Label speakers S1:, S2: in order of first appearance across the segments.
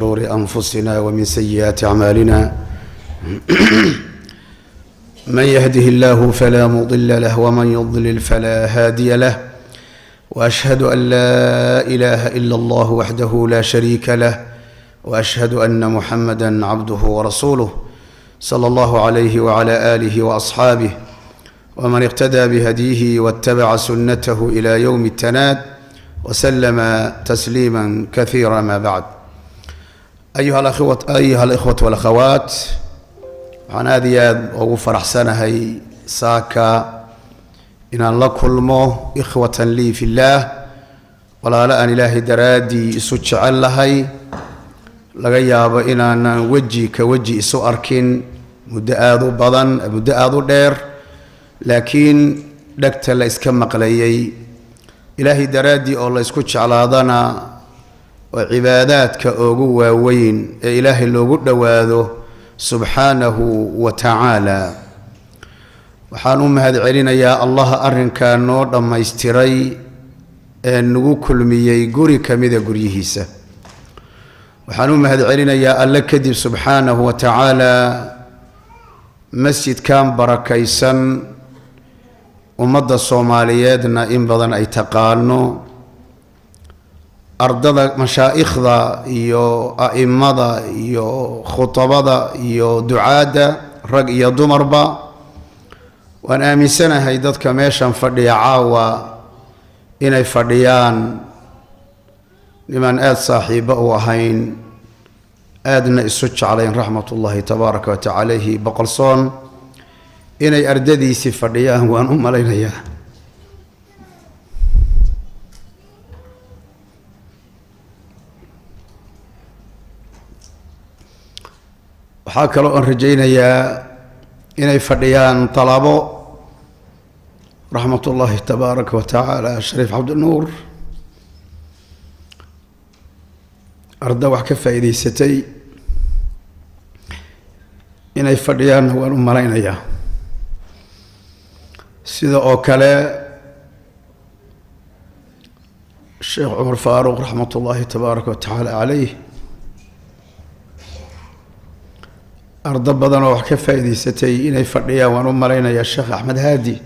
S1: شرور أنفسنا ومن سيئات أعمالنا من يهده الله فلا مضل له ومن يضلل فلا هادي له وأشهد أن لا إله إلا الله وحده لا شريك له وأشهد أن محمدًا عبده ورسوله صلى الله عليه وعلى آله وأصحابه ومن اقتدى بهديه واتبع سنته إلى يوم التناد وسلم تسليما كثيرا. ما بعد. أيها الإخوة والأخوات، waxaan aad iyo aad ugu faraxsanahay saaka inaan la kulmo ikhwatan lii fillaah, walaalo aan ilaahay daraadii isu jecel lahay, laga yaabo inaanan weji ka weji isu arkin muddo aad u badan, muddo aad u dheer, laakiin dhagta la iska maqlayay ilaahay daraadii oo la isku jeclaadana oo cibaadaadka ugu waaweyn ee ilaahay loogu dhowaado subxaanahu wa tacaala. waxaan u mahadcelinayaa allaha arrinkaa noo dhammaystiray ee nagu kulmiyey guri ka mida guryihiisa. waxaan u mahadcelinayaa alle kadib subxaanahu wa tacaala masjidkan barakaysan ummadda soomaaliyeedna in badan ay taqaano, ardada mashaa'ikhda iyo a'immada iyo khutabada iyo ducaadda rag iyo dumarba. waan aaminsanahay dadka meeshan fadhiya caawa inay fadhiyaan niman aad saaxiibo u ahayn, aadna isu jeclayn raxmatullaahi tabaaraka wa tacaala calayhi boqolsoon inay ardadiisii fadhiyaan waan u malaynayaa. waxaa kaloo aan rajaynayaa inay fadhiyaan talabo raxmatullaahi tabaaraka wa tacaala shariif cabdinuur, arda wax ka faa'iidaysatay inay fadhiyaanna waan u malaynayaa. sida oo kale sheekh cumar faaruq raxmatullaahi tabaaraka wa tacaala calayh, ardo badan oo wax ka faa'iidaysatay inay fadhiyaan waan u malaynayaa. sheekh axmed haadi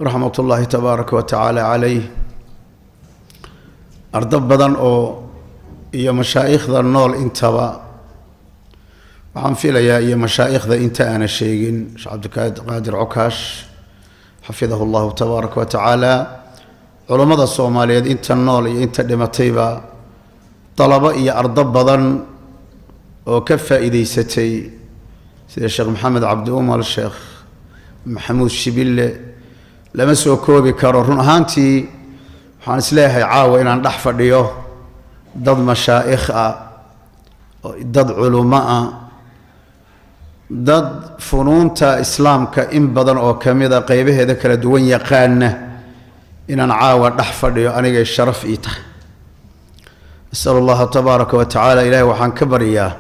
S1: raxmatullaahi tabaaraka wa tacaala calayh, ardo badan oo iyo mashaa'ikhda nool intaba waxaan filayaa, iyo mashaa'ikhda inta aana sheegin, sheekh cabdiqaadir cokaash xafidahu llahu tabaaraka wa tacaala, culummada soomaaliyeed inta nool iyo inta dhimatayba, dalabo iyo ardo badan oo ka faa'iidaysatay sida sheekh maxamed cabdi umar, sheekh maxamuud shibille, lama soo koobi karo. run ahaantii waxaan isleeyahay caawa inaan dhex fadhiyo dad mashaa'ikh ah, dad culummo ah, dad funuunta islaamka in badan oo ka mida qaybaheeda kala duwan yaqaana, inaan caawa dhex fadhiyo anigay sharaf ii tahay. as'alu allaha tabaaraka wa tacaala, ilaahay waxaan ka baryaa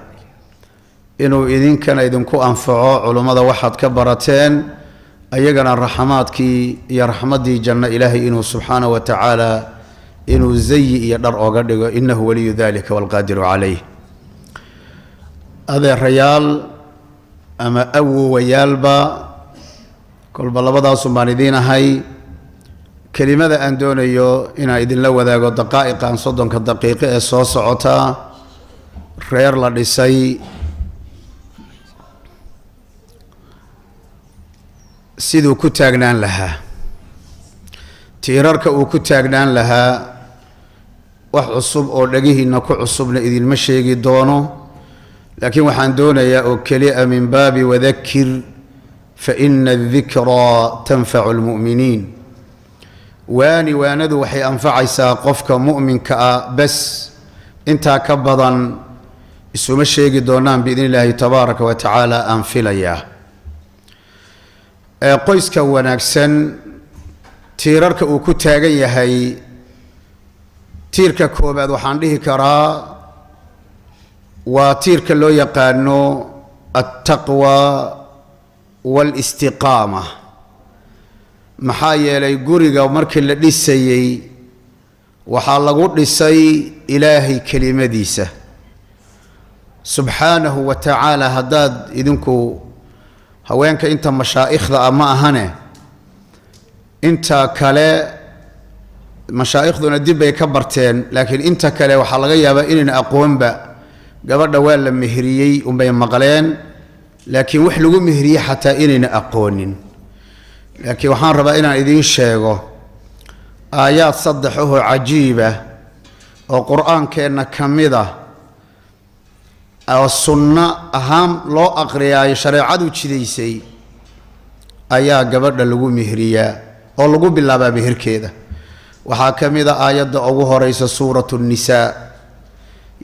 S1: inuu idinkana idinku anfaco culummada waxaad ka barateen, ayagana raxmaadkii iyo raxmaddii janno ilaahay inuu subxaanahu wa tacaala inuu zayi iyo dhar ooga dhigo, innahu waliyu dalika waalqaadiru calayh. adeerayaal ama awowayaalba, kolba labadaasun baan idiin ahay. kelimada aan doonayo inaan idinla wadaago daqaa'iqan 30 daqiiqo ee soo socota, reer la dhisay siduu ku taagnaan lahaa, tiirarka uu ku taagnaan lahaa, wax cusub oo dhagihiinna ku cusubna idinma sheegi doono, laakiin waxaan doonayaa oo keliya min baabi wadakir fa ina adikraa tanfacu lmu'miniin. waanadu waxay anfacaysaa qofka mu'minka ah bas, intaa ka badan isuma sheegi doonaan biidni illaahi tabaaraka wa tacaala aan filayaa. qoyska wanaagsan tiirarka uu ku taagan yahay, tiirka koobaad waxaan dhihi karaa waa tiirka loo yaqaano altaqwa waalistiqaama. maxaa yeelay guriga markii la dhisayey waxaa lagu dhisay ilaahay kelimadiisa, سبحانه وتعالى هداد إذنكو هوينك انت مشايخ ذا أما أهنه انت كلا مشايخ ذو ندب يكبرتين لكن انت كلا وحلقيا بإننا أقوم با قبل دوال مهريي وبين مقالين لكن وحلقوا مهريي حتى إننا أقونين لكن وحان ربائنا إذين الشيغو آيات صدحوه عجيبة وقرآن كأنه كميدة أو السنة أهم لو أقريا شريعة وشديسي أيا قبل لغو مهرية أو لغو بالله بهر كذا وحاكم إذا آيات أوه رئيس سورة النساء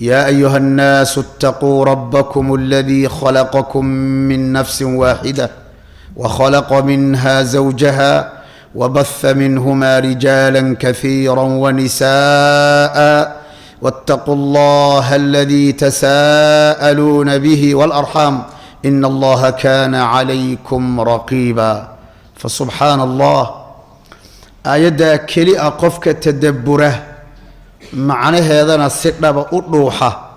S1: يا أيها الناس اتقوا ربكم الذي خلقكم من نفس واحدة وخلق منها زوجها وبث منهما رجالا كثيرا ونساء واتقوا الله الذي تساءلون به والأرحام إن الله كان عليكم رقيبا فسبحان الله آيات كلي أقفك تدبره معنى هذا السنة بأروحة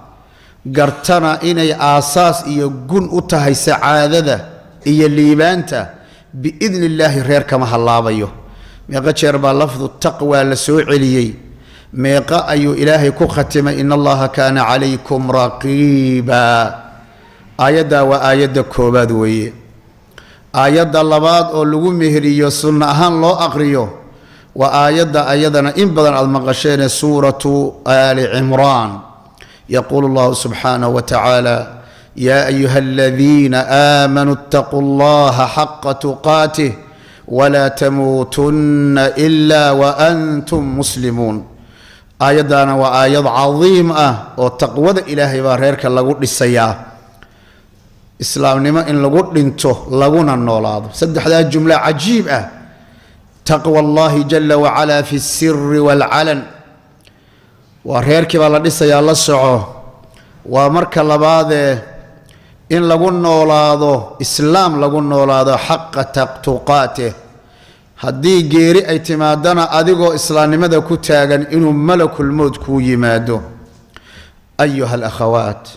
S1: قرتنا إني آساس يقول أتهي سعادة إيا الليبانتا بإذن الله غير كما هالله ميقا شربا لفظ التقوى لسوء عليي ميقا أيو إلهي كختم إن الله كان عليكم رقيبا آيادا وآيادا كوبادوي آيادا اللباد أولو مهريو سنة أهان لو أقريو وآيادا آيادنا إن بدن المغشين سورة آل عمران يقول الله سبحانه وتعالى يا أيها الذين آمنوا اتقوا الله حق تقاته ولا تموتن إلا وأنتم مسلمون آيادنا وآياد عظيمة وتقوى إلهي باريرك لغو للسياة إسلام نما إن لغو لنتو لغونا النولاد سدح هذه الجملة عجيبة تقوى الله جل وعلا في السر والعلن واريرك بالله للسياة للسعو ومرك لباده إن لغو نولاده إسلام لغو نولاده حق تقاته هدي غيري اعتمادنا أديغو إسلامنimada ku taagan inuu malakul maut ku yimaado أيها الأخوات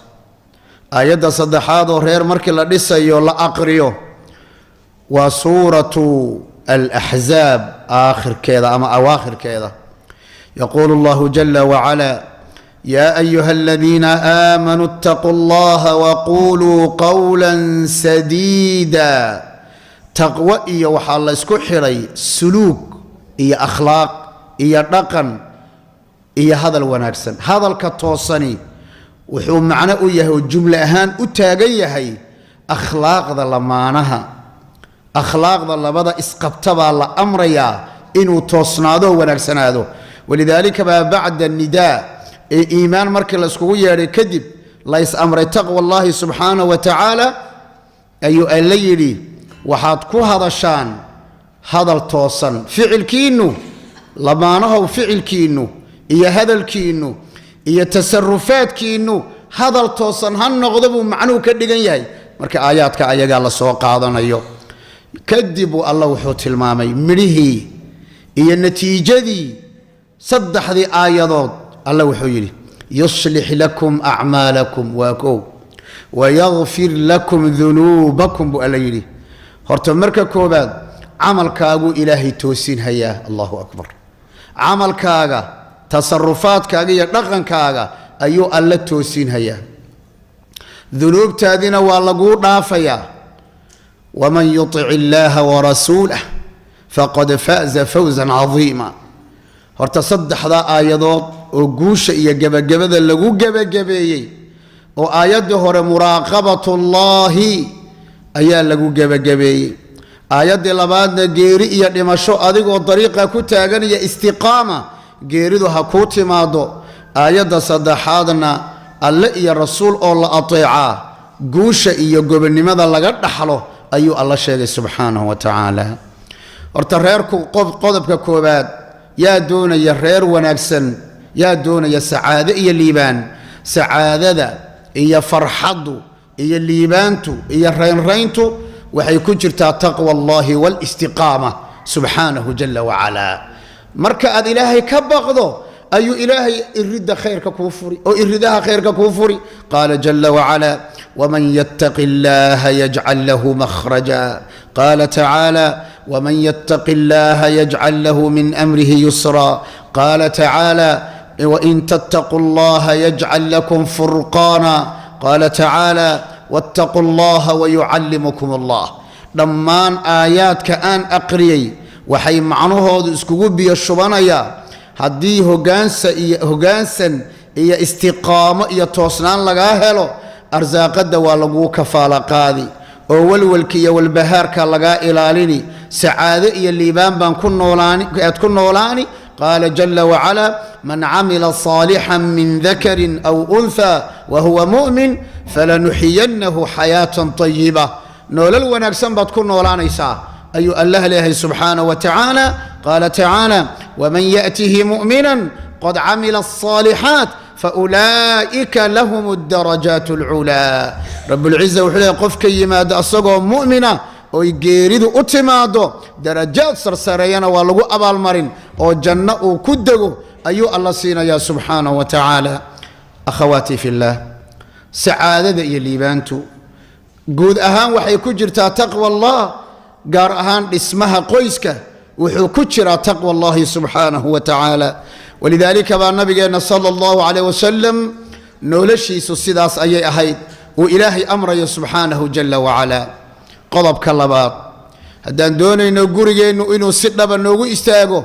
S1: آيات صدحات reer markii la dhisayo la aqriyo wa suratu الأحزاب آخر كذا أما أواخر كذا يقول الله جل وعلا يا أيها الذين آمنوا اتقوا الله وقولوا قولا سديدا تقوى إيا وحا الله اسكو حري سلوك إيا أخلاق إيا رقم إيا هذا الوناكسن هذا الكتوصني وحو معنى إياه الجملة أهان أتاقيهي أخلاق ذا لمانها أخلاق ذا لبدا اسقبتبا لأمريا إنو توصنادو وناكسنادو ولذلك بعد النداء إيمان مركز الاسكوية كذب لا يسأمر تقوى الله سبحانه وتعالى أي الليلي وحاتكو هذا الشان هذا التوصن فعل كينو لمانه فعل كينو إيا هذا الكينو إيا تصرفات كينو هذا التوصن هنغضبوا معنو كدقن مركز آياتك آيات الله سوق هذا أيو كذبوا الله وحوت المامي مريه إيا النتيجة دي صدح ذي آيات الله وحيري يصلح لكم أعمالكم واكو ويغفر لكم ذنوبكم بأليلي هرتمرك كوباد عمل كاغو إلهي توسين هيا الله أكبر عمل كاغا تصرفات كاغا يدغن كاغا أيو الله توسين هيا ذنوب تادين والله نافيا ومن يطع الله ورسوله فقد فاز فوزا عظيما هرتصدح ذا آيادات وقوش إيا جبجبذا لغو جبجبيي وآياده هر مراقبة الله أيا لغو جبجبيي آيات لبادنا جيري إيا دمشو أدقو طريقة كتاغن إيا استقامة جيري دو هكوتي مادو آيات صدحادنا الله إيا الرسول الله أطيعا قوش إيا قبل ماذا لغد نحلو أيو الله شيء سبحانه وتعالى ارتريركو قضبك كوباد يا دون يا رير وناكسن يا دون يا سعادة يا الليبان سعادة يا فرحضو يا الليبانتو يا رينتو وحي كجرتا تقوى الله والاستقامة سبحانه جل وعلا مركا أد إلهي كبغضو أي إلهي إرد خيرك كفري أو إردها خيرك كفري قال جل وعلا ومن يتق الله يجعل له مخرجا قال تعالى ومن يتق الله يجعل له من أمره يسرا قال تعالى وإن تتقوا الله يجعل لكم فرقانا قال تعالى واتقوا الله ويعلمكم الله دمان آيات كأن أقريي وحي معنوه اسكوغو بيشبانيا هدي هوغانسن إيا استقامة إيا توسنان لغا هلو أرزاق الدوا لغو كفالة قاضي أول والكي والبهار لغا إلاليني سعادة إيا الليبان بان كن نولاني قال جل وعلا من عمل صالحا من ذكر أو أنثى وهو مؤمن فلنحيينه حياة طيبة نولل ونكسن بتكون نولاني سا أي الله له سبحانه وتعالى قال تعالى ومن يأته مؤمنا قد عمل الصالحات فأولئك لهم الدرجات العلى رب العزة وحده قف كيما أصدقوا مؤمنا ويجيرد أتمادو درجات سرسرينا ولغو أبا المرين وجنة وكدغو أيو الله سينا يا سبحانه وتعالى أخواتي في الله سعادة يليبانتو قود أهان وحي كجرتا تقوى الله قار أهان اسمها قويسك وحي كجرتا تقوى الله سبحانه وتعالى ولذلك بقى النبي صلى الله عليه وسلم نولشي سيداس أي أهيد وإلهي أمر سبحانه جل وعلا قضب كاللبات هدان دوني نقوري إنو سيدنا نوغو استاغو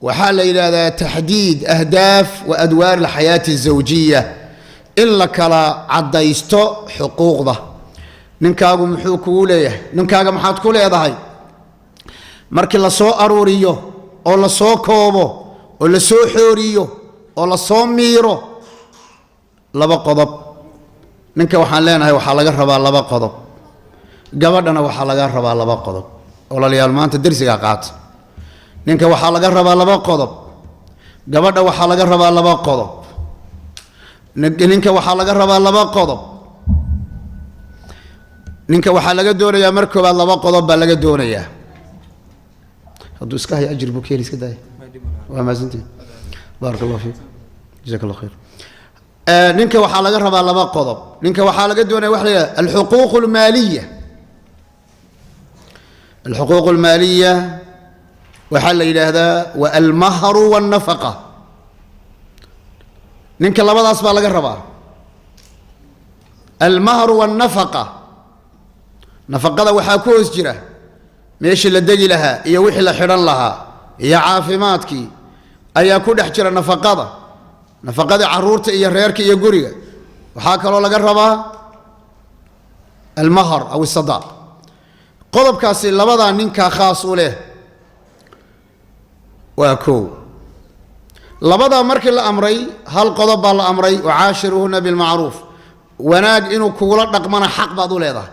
S1: وحال إلى تحديد أهداف وأدوار الحياة الزوجية إلا كلا عدايستو حقوق ده ننكاغو محوكو ليه ننكاغو محاتكو ليه ده markii la soo aruuriyo oo la soo koobo oo la soo xooriyo oo la soo miiro laba qodob ninka waxaan leenahay waxa laga rabaa laba qodob gabadhana waxa laga rabaa laba qodob oo la leeyahay maanta darsiga qaat ninka waxa laga rabaa laba qodob gabadha waxa laga rabaa laba qodob ninka waxa laga rabaa laba qodob ninka waxa laga doonayaa markoobaad laba qodob baa laga doonayaa هذا إسكاه أجر بكير إسكده وما زنتي بارك الله فيك جزاك الله خير ننك وحالة قرب على ما قضب ننك وحالة دون وحدة الحقوق المالية الحقوق المالية وحل إلى هذا والمهر والنفقة ننك الله بدأ أصبح لقربها المهر والنفقة نفقة وحاكوز جره ماشي اللي دقي لها هي وحي اللي حران لها هي عافماتك أي أكون حجر نفقة عرورت هي ريرك هي قرية وحاك الله قربها المهر أو الصداق قضب كاسي لبضا ننكا خاص له وأكو لبضا مركي الأمري هل قضب الأمري وعاشرهن بالمعروف وناق إنو كولات نقمنا حق بعضو ليضا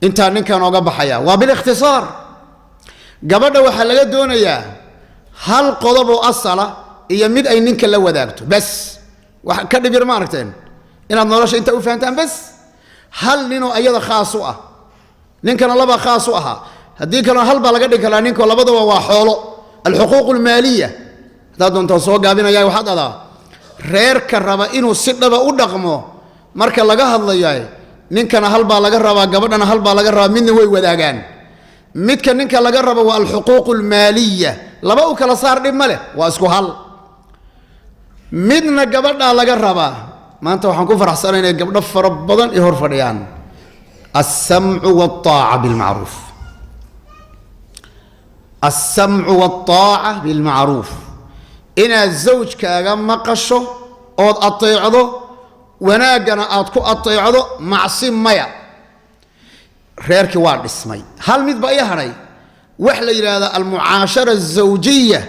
S1: انت نكا نوغا بحيا وبالاختصار قبل waxa laga doonayaa hal qodob oo asala iyo mid ay ninka la wadaagto bas wax ka dhibir ma aragteen inaad nolosha inta u fahantaan bas hal nin oo ayada khaas u ah ninkana laba khaas u aha hadii kale hal ba laga dhig kala ninka labadaba waa xoolo الحقوق الماليه hada doonto soo gaabinaya waxa dada reerka raba inuu si dhaba u dhaqmo marka laga hadlayo ninkana hal baa laga rabaa gabadhana hal baa laga rabaa midna way wadaagaan midka ninka laga rabo waa al-huquuq al-maaliyya laba u kala saar dhib male waa isku hal midna gabadha laga rabaa maanta waxaan ku faraxsanaynaa gabdho fara badan ee hor fadhiyaan as-sam'u wat-taa'a bil ma'ruf as-sam'u wat-taa'a bil ma'ruf ina zawjkaaga maqasho oo ateecdo wanaagana aad ku ateecdo macsi maya reerki waa dhismay hal mid ba ay haray wax la yiraahdo al mu'ashara zawjiyya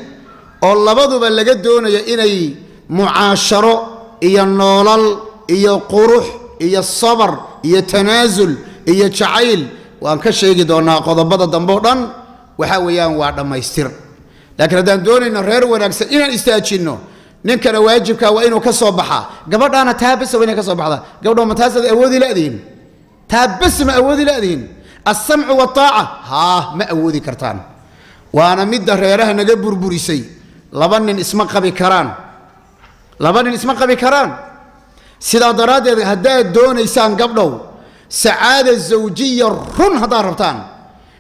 S1: oo labaduba laga doonayo inay mu'asharo iyo noolal iyo qurux iyo sabar iyo tanaazul iyo jacayl waan ka sheegi doonaa qodobada dambe dhan waxa weeyaan waa dhamaystir laakiin hadaan doonayno reer wanaagsan inaan istaajino ninkana waajibka waa inuu ka soo baxa gabadhana taabis waa inay ka soo baxda gabadho ma taasad awoodi laadin taabis ma awoodi laadin as-sam'u wa taa'a ha ma awoodi kartaan waana mid reeraha naga burburisay لبنن اسم قبي كران لبنن اسم قبي كران سيدا دراد هدا دون إنسان قبله سعادة الزوجية رن هذا ربطان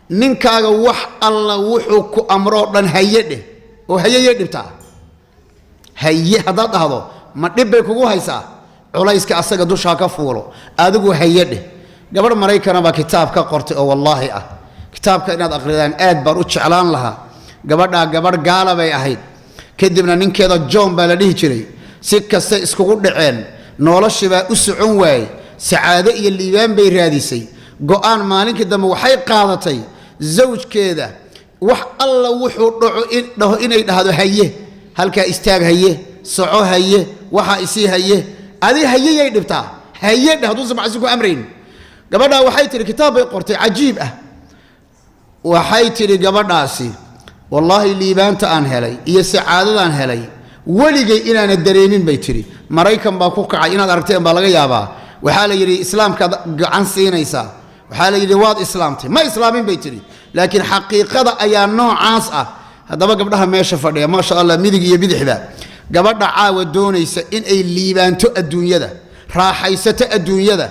S1: ننكا وح الله وحوك أمره لن هيده وهيده بتاع هي هذا ما تبيك هو هيسا علايس كأسك دوش هكفولو أدقو هيده قبل مريكنا بكتاب كقرت والله كتاب كأناد أقريدان آد بروتش علان لها قبل قال بي أهيد كدبنا ننكا جون بلديه جري سكة سيسكو دعين نولش با أسعون واي سعادة اللي بان بي راديسي قوان مالك دم وحي قادتي زوج كذا وح الله وحو دعو إني هذا هيه هلكا استاغ هيه سعو هيه وحا إسي هيه هذه هيه يدبتا هيه ده هدوز معزيكو أمرين قبلنا وحيت الكتاب قرتي عجيبة وحيت قبلنا سي والله اللي بانت أن هلي إيا سعادة أن هلي ولقي إنا ندريمين بيتري مريكم باكوك عينا دارتين بالغا يابا وحال يري إسلام عن سينيسا وحال يري واد إسلامتي ما إسلامين بيتري لكن حقيقة أيا نوع عاصة هذا بقى قبلها ما يشفر ما شاء الله ميدق يبيد حبا قبلنا عاود دونيسا إن أي الليبان تو الدنيا ده راحيسة الدنيا ده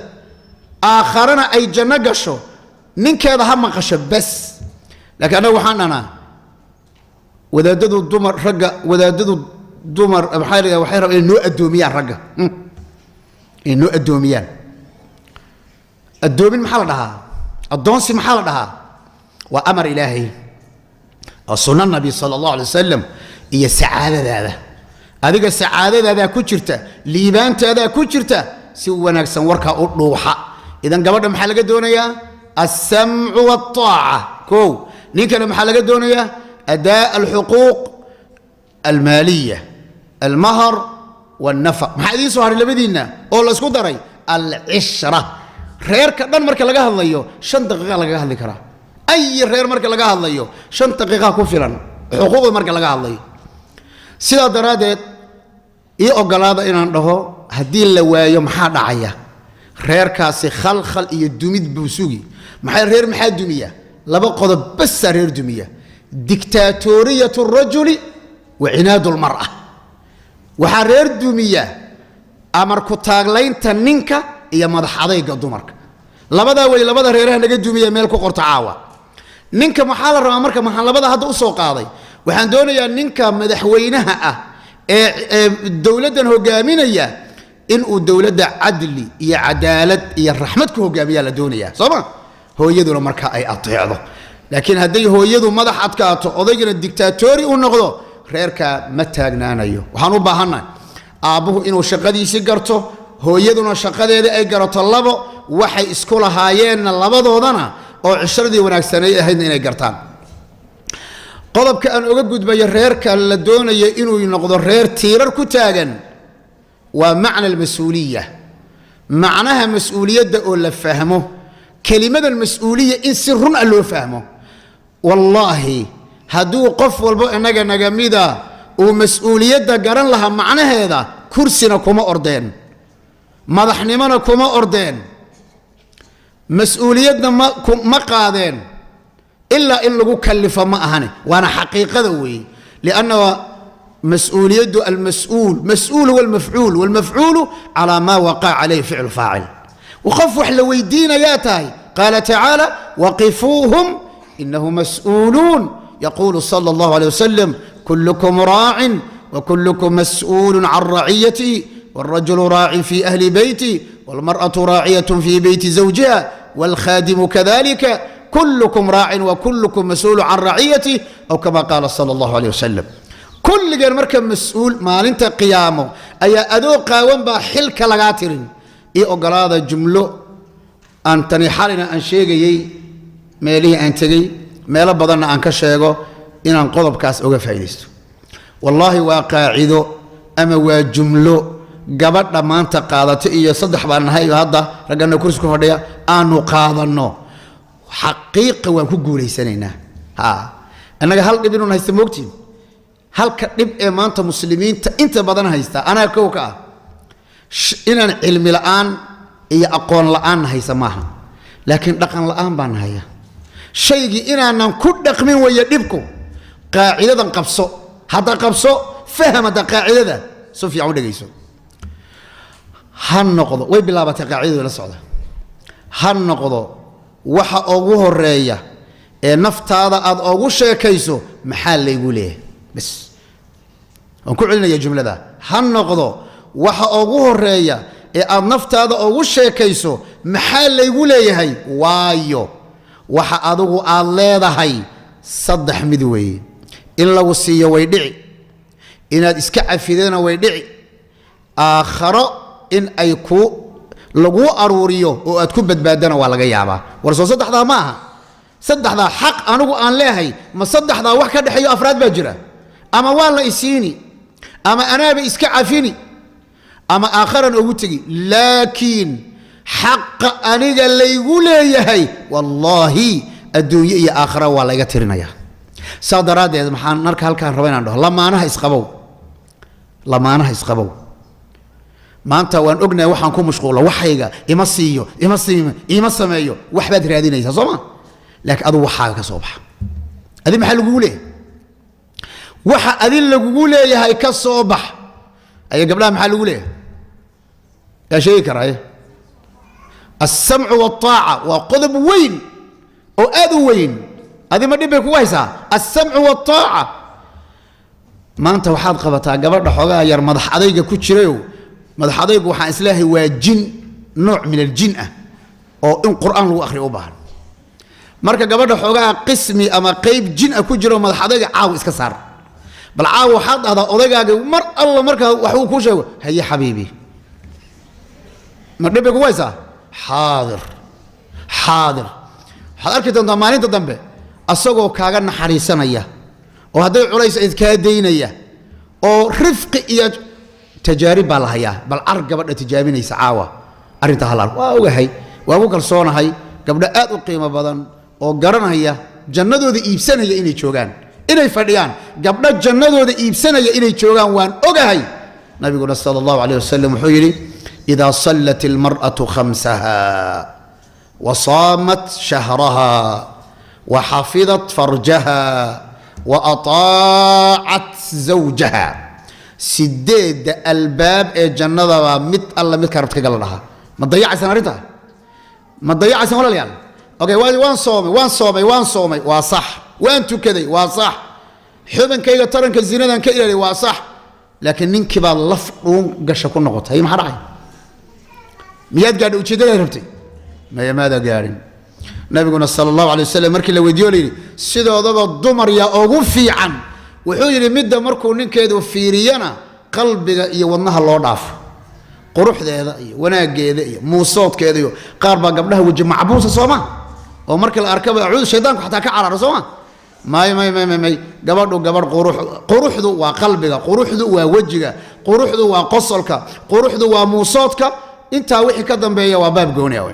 S1: آخرنا أي جنة قشو ننك هذا هم قشو بس لكن أنا وحننا وذا ددو الدمر رقا وذا ددو دمر بحيرة وحيرة إنه الدوميان رقا إنه الدوميان الدومين محل لها الدونسي محل لها وأمر إلهي السنة النبي صلى الله عليه وسلم هي السعادة هذا هذه السعادة هذا كتشرته ليبانت هذا كتشرته سوى نكسن وركا أطلوحا إذا قبل محل قدونيا السمع والطاعة كو نيكنا محل قدونيا أداء الحقوق المالية المهر والنفق ما حديث سهر اللي بدينا أولا اسكو داري العشرة رير كدن مركا لغا هدليو 5 دقيقة لغا هدلي كرا أي رير مركا لغا هدليو 5 دقيقة كفلا حقوق مركا لغا هدليو سيدا درادت إيه أقلادا إنان دهو هدي اللوايو محا دعايا رير كاسي خلخل إيه دوميد بوسوغي محا رير محا دومية لابا قضب بس رير دومية ديكتاتورية الرجل وعناد المرأة وحا رير دومية أمر كتاغلين تنينكا إيا مدح عضيقة دومرك لابدا وي لابدا ريرها نجا دومية ميلكو قرطعاوة نينكا محال الرامركا محال لابدا هذا أسو قاضي وحان دونيا نينكا مدحوينها الدولة هوغامينيا إنو الدولة عدلي إيا عدالة إيا رحمتك هوغامية لدونيا صبا هو يدو لمركا أي أطيعه لكن هدي هو يدو مدح عدكاتو أضيقنا الدكتاتوري ونغضو ريركا متاقنانيو وحانو باهانا أبوه إنو شقدي سيقرتو هو يدونا شقدي أي قرطو اللبو وحي اسكولا هايين اللبضو دانا أو 10 وناكسانية هيدنا إني قرطان قضب كأن أقود بي ريركا لدونيا إنو ينغضو رير تيرر كتاقن ومعنى المسؤولية معناها مسؤولية دا أولا فهمه كلمة المسؤولية إن سرون ألو فهمه والله هدو قف والبو إناقا نقاميدا ومسؤولية دا قرن لها معنى هذا كرسينا كما أردين مدحنمنا كما أردين مسؤوليتنا ما قادين إلا إن لغو كلفة ما أهاني وأنا حقيقة ذوي لأنه مسؤولية المسؤول مسؤول هو المفعول والمفعول على ما وقع عليه فعل فاعل وخفوا حلويدين ياتاي قال تعالى وقفوهم إنهم مسؤولون يقول صلى الله عليه وسلم كلكم راع وكلكم مسؤول عن رعيته والرجل راع في أهل بيته والمرأة راعية في بيت زوجها والخادم كذلك كلكم راع وكلكم مسؤول عن رعيته أو كما قال صلى الله عليه وسلم كل غير مركب مسؤول ما انت قيامه أي أدو قاوم بحلك لغاترين إيه أقراض جملة أن تنحالنا أن شيء ماليه أن تجي مالا بدنا أن كشيء إن انقضب كاس أوقف عيدست والله واقعيدو أما وجملة قبضنا ما أنت قاضت إيه صدح بأن هاي هذا رجعنا كرسكم فديا أنو قاضنا حقيقة وكقولي سنينا ها أنا هل قبلنا هيستموكتين هل كتب ما أنت مسلمين أنت بدنا هيستا أنا كوكا إن العلم الآن هي أقوال الآن هيسماها لكن رقم الآن بان هي شيء إن أنا كل رقم ويدبكم قاعدة قبصو hadda qabso faham hadda qaacidada soo fiican u dhageyso han noqdo way bilaabatay qaacidada la socda han noqdo waxa ugu horeeya ee naftaada aad ugu sheekayso maxaa laygu leeyahay bas aan ku celinaya jumlada han noqdo waxa ugu horeeya ee aad naftaada ugu sheekayso maxaa laygu leeyahay waayo waxa adigu aad leedahay saddex mid weeye in lagu siiyo way dhici inaad iska cafidana way dhici aakharo in ay ku lagu aruuriyo oo aad ku badbaadana waa laga yaabaa war soo saddexdaa ma aha saddexdaa xaq anigu aan leeyahay ma saddexdaa wax ka dhaxeeyo afraad baa jira ama waa la isiini ama anaaba iska cafini ama aakharan ugu tegi laakiin xaqa aniga laygu leeyahay wallaahi adduunye iyo aakhara waa layga tirinaya saa daraaddeed maxaan marka halkaan raba inaan dhaho lamaanaha isqabow maanta waan ognahay waxaan ku mashquulo waxayga ima siiyo ima sameeyo waxbaad raadinaysaa soo ma laakiin adigu waxaaga ka soo baxa adi maxaa lagugu leeyahay waxa adin lagugu leeyahay ka soo bax aya gabdhaha maxaa lagu leeyahay yaa sheegi karaaye alsamcu waltaaca waa qodob weyn oo aad u weyn adi ma dhib bay kugu haysaa alsamcu waltaaca maanta waxaad qabataa gabadha xoogaa yar madax adayga ku jirayo madax adaygu waxaan isleeyahay waa jin nooc min aljin ah oo in qur'aan lagu akhriyo u baahan marka gabadha xoogaa qismi ama qayb jin ah ku jiro madax adayga caawa iska saar bal caawa waxaad dhahdaa odaygaaga mar alla markaa wax uu kuu sheego haye xabiibi ma dhib bay kugu haysaa xaadir waxaad arki doontaa maalinta dambe asagoo kaaga naxariisanaya oo hadday culays ayd kaa daynaya oo rifqi iyo tajaarib baa la hayaa bal car gabadha tijaabinaysa caawa arrinta halaal waa ogahay waa ugu kalsoonahay gabdho aad u qiimo badan oo garanaya jannadooda iibsanaya inay joogaan inay fadhiyaan gabdho jannadooda iibsanaya inay joogaan waan ogahay nabiguna sala allahu calayh wasalam wuxuu yidhi idaa sallat ilmar'atu khamsaha wa saamat shahraha wa xafidat farjaha wa ataacat zawjaha sideedda albaab ee jannadaba mid alla midka rabta kaga la dhahaa ma dayacaysan arrintaa ma dayacaysan walaalayaal okay waan soomay waa sax waan tukaday waa sax xubankayga taranka zinadan ka ilaaliyay waa sax laakiin ninkii baa laf dhuun gasha ku noqotay maxaa dhacay miyaad gaadhay ujeeddada rabtay maada gaadhin nabiguna sala allahu alay wasalam markii la weydiiyo la yidhi sidoodaba dumar yaa ugu fiican wuxuu yidhi midda markuu ninkeedu fiiriyana qalbiga iyo wadnaha loo dhaafo quruxdeeda iyo wanaaggeeda iyo muusoodkeeda iyo qaar baa gabdhaha weji macbuusa sooma oo markii la arkaba acuudu shaydaanku xataa ka carara sooma may gabadhu gabadh quruxdu waa qalbiga quruxdu waa wejiga quruxdu waa qosolka quruxdu waa muusoodka intaa wixii ka dambeeya waa baab gooni ah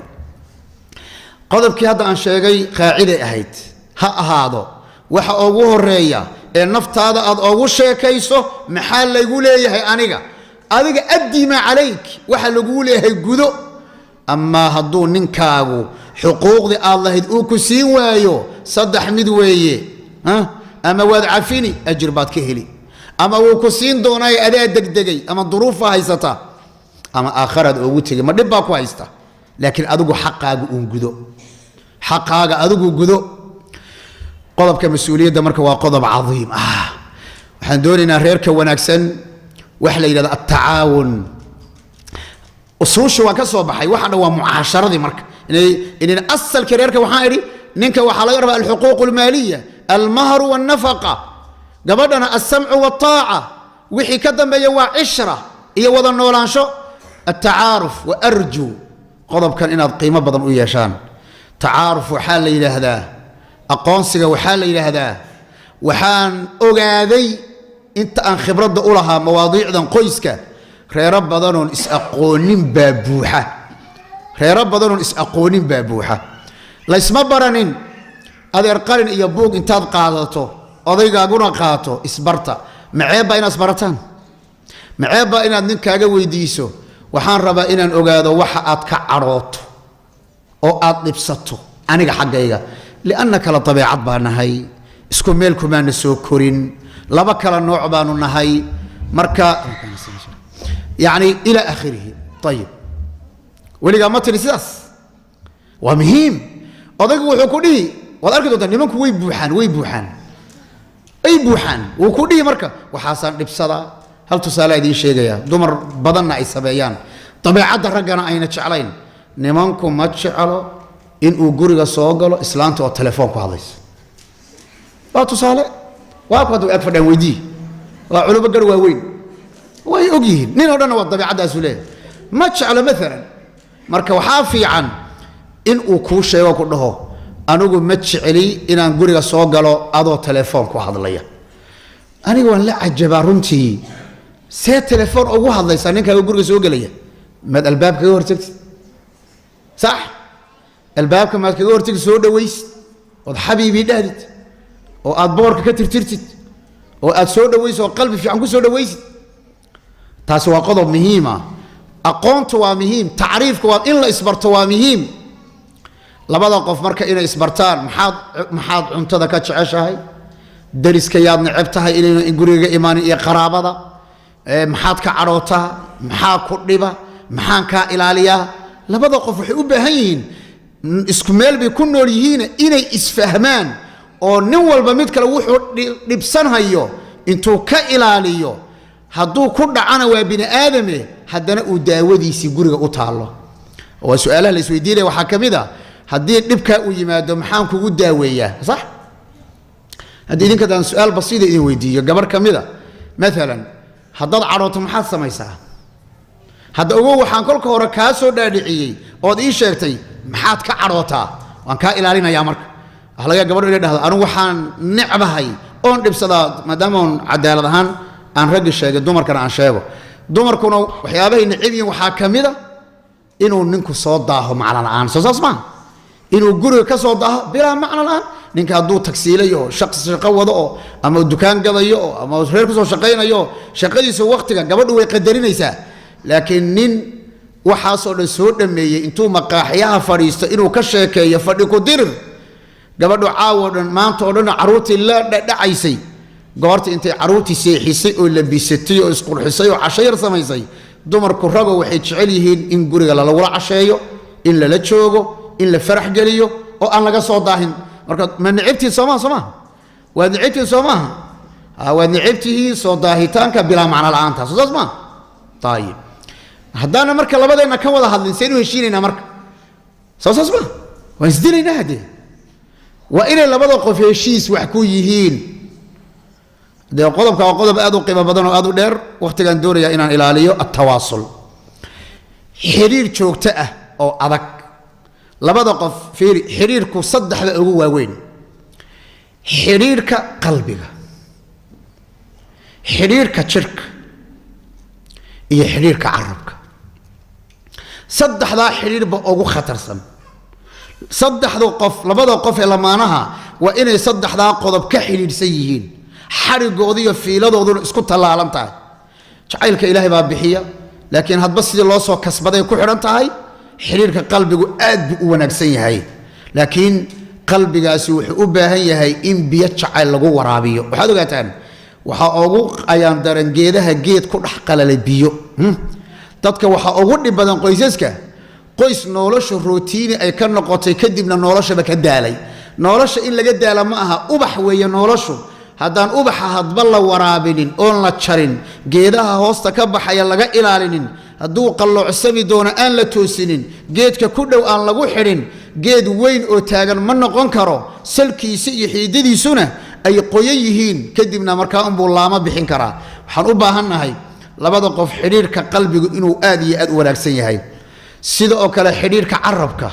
S1: qodobkii hadda aan sheegay qaaciday ahayd ha ahaado waxa ugu horeeya ee naftaada aad ugu sheekayso maxaa laygu leeyahay aniga adiga addi maa calayk waxa lagu leeyahay gudo amaa hadduu ninkaagu xuquuqdii aad lahayd uu ku siin waayo saddex mid weeye ama waad cafini ajir baad ka heli ama wuu ku siin doonaayo adaa degdegay ama duruufaa haysata ama aakharaad ugu tegay ma dhib baa ku haysta laakiin adigu xaqaaga uun gudo xaqaaga adigu gudo qodobka mas-uuliyadda marka waa qodob cadiim ah waxaan doonaynaa reerka wanaagsan waxa la yidhahda attacaawun usuusha waa ka soo baxay waxa dhan waa mucaasharadii marka inay asalka reerka waxaan idhi ninka waxaa laga rabaa alxuquuq almaaliya almahru walnafaqa gabadhana alsamcu waltaaca wixii ka dambeeya waa cishra iyo wada noolaansho attacaaruf wa arju qodobkan inaad qiimo badan u yeeshaan tacaaruf waxaa la yidhaahdaa aqoonsiga waxaa la yidhaahdaa waxaan ogaaday inta aan khibradda u lahaa mawaadiicdan qoyska reero badanoon is-aqoonin baa buuxa laysma baranin adeer qalin iyo buug intaad qaadato odaygaaguna qaato isbarta maceebbaa inaad isbarataan maceebbaa inaad ninkaaga weydiiso waxaan rabaa inaan ogaado waxa aad ka cadhooto oo aad dhibsato aniga xaggayga lianna kala dabeecad baa nahay isku meel kumaana soo korin laba kala nooc baanu nahay marka يعني إلى آخره طيب ولقى ما تري ساس ومهم أضيق وحكوني وذلك دوتان نمك ويبوحان أي بوحان وكوني مركا وحسن لبصدا هل تسأل دي شيء يا دمر بدنا أي سبيان طبيعة رجعنا أين تشعلين نمانكم ما تشعلوا إن أجوري صاقلوا إسلامته والتلفون كهذا لا تسأل وأقعدوا أكفر ويدي وعلو بقروا وين way ogyihiin nin oo dhan waa dabeecadaas u leeyahay ma jeclo maalan marka waxaa fiican in uu ku sheego ku dhaho anigu ma jeceli inaan guriga soo galo adoo telefoon ku hadlaya anigu waan la cajabaa runtii see telefoon ugu hadlaysa ninkaaga guriga soo galaya mad albaabka ka hortagtid sax albaabka maad kaga hortagtid soo dhawaysid oo xabiibi dhahdid oo aad boorka ka tirtirtid oo aad soo dhawaysid oo qalbi fiican ku soo dhawaysid taasi waa qodob muhiim ah aqoontu waa muhiim tacriifku waa in la isbarto waa muhiim labada qof marka inay isbartaan maxaad cuntada ka jeceshahay dariska yaad neceb tahay inay guriga imaan iyo qaraabada maxaad ka cadhootaa maxaa ku dhiba maxaan kaa ilaaliyaa labada qof waxay u baahan yihiin isku meel bay ku nool yihiin inay isfahmaan oo nin walba mid kale wuxuu dhibsanayo intuu ka ilaaliyo hadduu ku dhacana waa bini aadame haddana uu daawadiisii guriga u taalo waa su'aalaha la isweydiinaya waxaa ka mid ah haddii dhibkaa uu yimaado maxaan kugu daaweeyaa sax haddii idinka daan su'aal basiida idin weydiiyo gabar ka mid a maalan haddaad cadhooto maxaad samaysaa hadda ogow waxaan kolka hore kaa soo dhaadhiciyey ood ii sheegtay maxaad ka cadhootaa waan kaa ilaalinayaa marka waxa laga gabadhu inay dhahdo anigu waxaan necbahay oon dhibsadaa maadaama oon cadaalad ahaan aan raggi sheegay dumarkana aan sheego dumarkuna waxyaabahay necab yihiin waxaa ka mid a inuu ninku soo daaho macno la'aan soo saas maaha inuu guriga ka soo daaho bilaa macno la'aan ninka hadduu tagsiilayo oo shaqo wado oo ama dukaan gadayo oo ama reer ku soo shaqaynayo shaqadiisa waqtiga gabadhu way qadarinaysaa laakiin nin waxaasoo dhan soo dhameeyey intuu maqaaxiyaha fadhiisto inuu ka sheekeeyo fadhi ku dirir gabadhu caawo dhan maanta oo dhan carruurtii la dhacaysay goorta intay caruurtii seexisay oo labisatay oo isqurxisay oo casho yar samaysay dumarku rago waxay jecel yihiin in guriga lagula casheeyo in lala joogo in la farax geliyo oo aan laga soo daahin marka ma nicibtii soomaa waa nicibtii soomaa waa nicibtii soo daahitaanka bilaa macno la'aanta soo saas maaha taayib haddaana marka labadeena ka wada hadlin saynu heshiinaynaa marka soo saas maaha waan isdilaynaa haddee waa inay labada qof heshiis wax ku yihiin de qodobka waa qodob aad u qiimo badan oo aad u dheer waqtigan doonaya inaan ilaaliyo at-tawaasul xiriir joogto ah oo adag labada qof fiiri xiriirku saddexda ugu waaweyn xiriirka qalbiga xiriirka jirka iyo xiriirka carabka saddexdaa xiriirba ugu khatarsan saddexda qof labada qof ee lamaanaha waa inay saddexdaa qodob ka xiriirsan yihiin xarigoodi iyo fiiladooduna isku talaalan tahay jacaylka ilaahay baa bixiya laakiin hadba sidii loo soo kasbaday ku xidhan tahay xiriirka qalbigu aad buu u wanaagsan yahay laakiin qalbigaasi wuxuu u baahan yahay in biyo jacayl lagu waraabiyo waxaad ogaataan waxaa ugu ayaan daran geedaha geed ku dhex qalalay biyo dadka waxaa ugu dhib badan qoysaska qoys nolosha rootiini ay ka noqotay kadibna noloshaba ka daalay nolosha in laga daala ma aha ubax weeye noloshu haddaan ubaxa hadba la waraabinin oon la jarin geedaha hoosta ka baxaya laga ilaalinin hadduu qalloocsami doono aan la toosinin geedka ku dhow aan lagu xidhin geed weyn oo taagan ma noqon karo salkiisa iyo xiidadiisuna ay qoyan yihiin kadibna markaa unbuu laama bixin karaa waxaan u baahannahay labada qof xidhiirka qalbigu inuu aad iyo aad u wanaagsan yahay sida oo kale xidhiirka carabka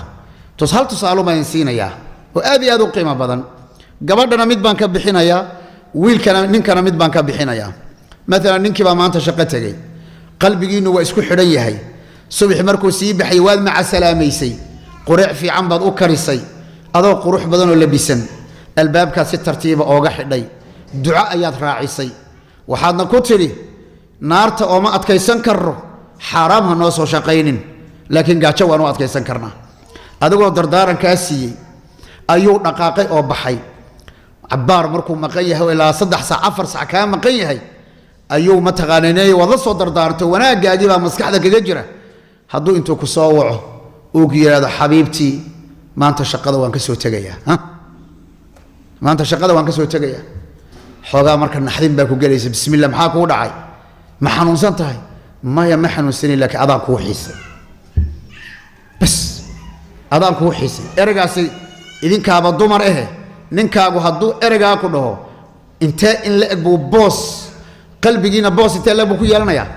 S1: hal tusaalo baan siinayaa oo aad iyo aad u qiimo badan gabadhana mid baan ka bixinayaa wiilkana ninkana mid baan ka bixinayaa maalan ninkii baa maanta shaqo tegey qalbigiinu waa isku xidhan yahay subax markuu sii baxay waad maca salaamaysay quraac fiican baad u karisay adoo qurux badan oo labisan albaabkaad si tartiiba ooga xidhay duco ayaad raacisay waxaadna ku tidhi naarta ooma adkaysan karro xaaraam ha noo soo shaqaynin laakiin gaajo waan u adkaysan karnaa adigoo dardaarankaa siiyey ayuu dhaqaaqay oo baxay عبار مركو مقيه إلى صدح ساعة 4 ساعة كان مقيه أيوه ما تغانيني وضصوا دردارته وانا قاعد بقى مسكحة كجرة هدو انتو كصاوع وقي هذا حبيبتي ما انت شقده وان كسو تجيا ها ما انت شقده وان كسو تجيا حوغا marka naxdin baa ku galaysa bismillaah maxaa ku dhacay ma xanuunsan tahay maya ma xanuunsan laakiin adaan ku xiisay bas adaan ku xiisay eragaasi idinkaaba dumar ninkaagu hadduu eragaa ku dhaho intee in la eg buu boos qalbigiina boos intee la eg buu ku yeelanayaa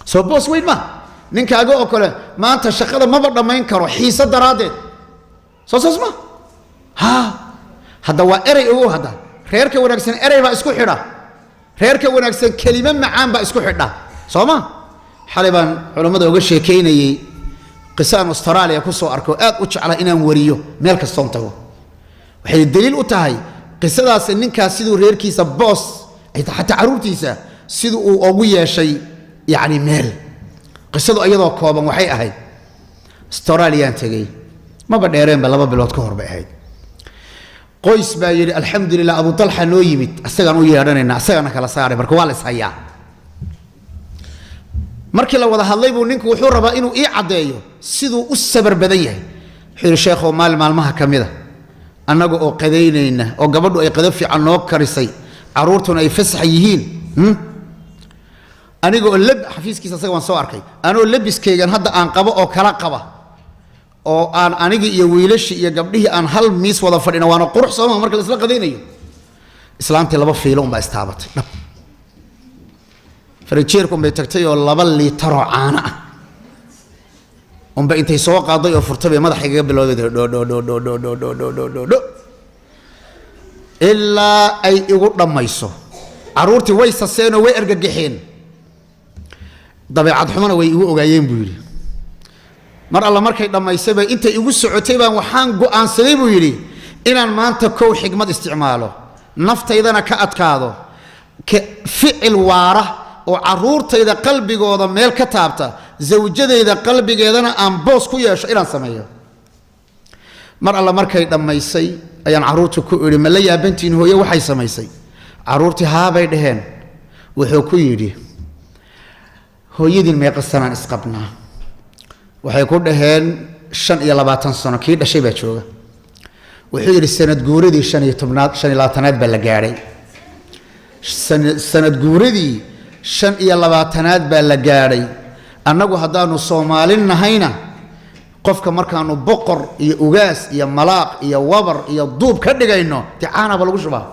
S1: soo boos weyn ma ninkaaga oo kale maanta shaqada maba dhammayn karo xiisa daraadeed soo ma ha hadda waa eray ugu hadda reerka wanaagsan eray baa isku xidha reerka wanaagsan kelimo macaan baa isku xidha soo ma xaliban culimada uga sheekeynayay qisaan Australia ku soo arko aad u jeclaa inaan wariyo meel kasta oo tago waxay daliil u tahay qisadaas ninkaas sidoo reerkiisa boss ay xataa caruurtiisa sidoo uu ugu yeeshay yaani meel qisadu ayadoo kooban waxay ahayd Australia tagay ma ba dheereen ba 2 bilood ka hor bay ahayd qoys baa yiri alxamdulillah Abu Talha noo yimid asagaan u yeeranayna asagana kala saaray marka waa la ishayaa markii la wada hadlay buu ninku wuxuu rabaa inuu ii cadeeyo sidoo u sabar badan yahay xiri sheekho maalmaha kamida annaga oo qadeynayna oo gabadhu ay qadaf fiican noo karisay caruurtuna ay fasax yihiin aniga oo lab xafiiskiisa asaga waan soo arkay anoo labiskeygan hadda aan qabo oo kala qaba oo aan aniga iyo wiilashi iyo gabdhihii aan hal miis wada fadhina waana qurux soo marka la isla qadeynayo islaantii 2 fiilo un baa istaabatay فريتشيركم بيتكتيو لبل لي ترى عانا أم بإنتي سواق قاضي وفرتبي ماذا حقيقة بالله دو دو دو دو دو دو دو دو دو دو دو دو إلا أي يقول لما يسو عرورتي ويس السينو ويرجع جحين طبيعة حمنا ويقول جايين بيلي مر الله مركي لما يسبه أنت يقول سعتيبا وحان جو عن سليبه يلي إن ما أنت كو حكمة استعماله نفط إذا أنا كأتكاده كفعل واره وعرورتayda qalbigooda meel ka taabta zawjadayda qalbigeedana aan boos ku yeesho inaan sameeyo mar alla markay dhamaysay ayaan caruurta ku iri ma la yaabantiin hooyo waxay sameysay caruurtii haabay dhaheen wuxuu ku yiri hooyadin meeqa sanaan isqabnaa waxay ku dhaheen 25 sano kii dhashay baa jooga wuxuu yiri sanad guuradii 25aad baa la gaaray sanad guuradii 25aad baa la gaaray annagu hadaanu Soomaali nahayna qofka markaanu boqor iyo ugaas iyo malaaq iyo wabar iyo duub ka dhigayno ticaana ba lagu shubaa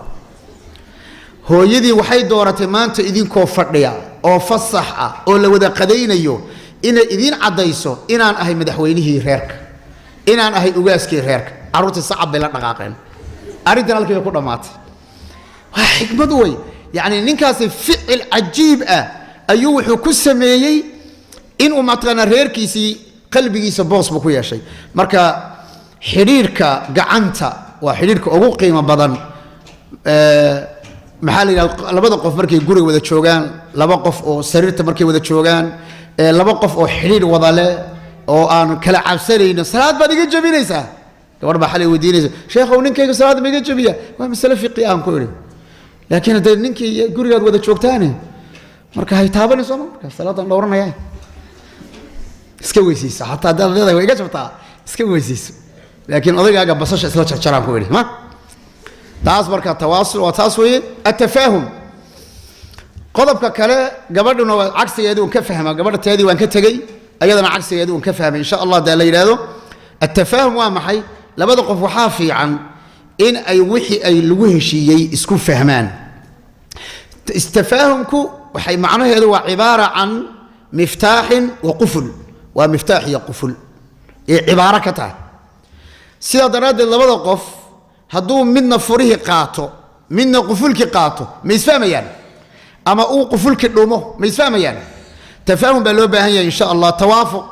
S1: hooyadii waxay dooratay maanta idinkoo fadhiya oo fasax ah oo la wada qadaynayo inay idin cadayso inaan ahay madaxweynihii reerka inaan ahay ugaaskii reerka caruurta sacab bay la dhaqaaqeen arintan halkii ku dhamaatay waa xikmad way يعني نكاس فعل عجيب أيوه حكو سميي إن أمتنا ريركيسي قلبي سبوس بكويا شيء مركا حريرك جعنتا وحريرك أبو قيمة بدن محل لبض قف مركي جوري وذا شوغان لبقف أو سريرت مركي وذا شوغان لبقف أو حرير وضله أو أن كلا عسرين صلاة بدي جبينيسا وربح حلي ودينيسا شيخ ونكيك صلاة بدي جبيه ومسألة في قيام كوري لكن هذا نينكي غوريغاد ودا joogtaane marka hay taabanayso marka salaada dhowranaya iska weysiisa hatta dadada way iga jabtaa iska weysiisa laakiin odagaaga basasha isla jarjaraan ku weli ma taas marka tawaasul wa taswiir atafahum qodobka kale gabadhuna waa cagsigeedu ka fahma gabadha teedii waan ka tagay ayadana cagsigeedu ka fahmay insha Allah daa la yiraahdo atafahum waa maxay labada qof waxa fiican إن أي وحي أي لوه شيء اسكو فهمان استفاهمكو وحي معناه هذا هو عبارة عن مفتاح وقفل ومفتاح يقفل عبارة كتا سيدا دراد اللي بدا قف هدو منا فريه قاتو منا قفلك قاتو ما يسفهم يعني أما أو قفلك الأمو ما يسفهم يعني تفاهم باللوبة هي إن شاء الله توافق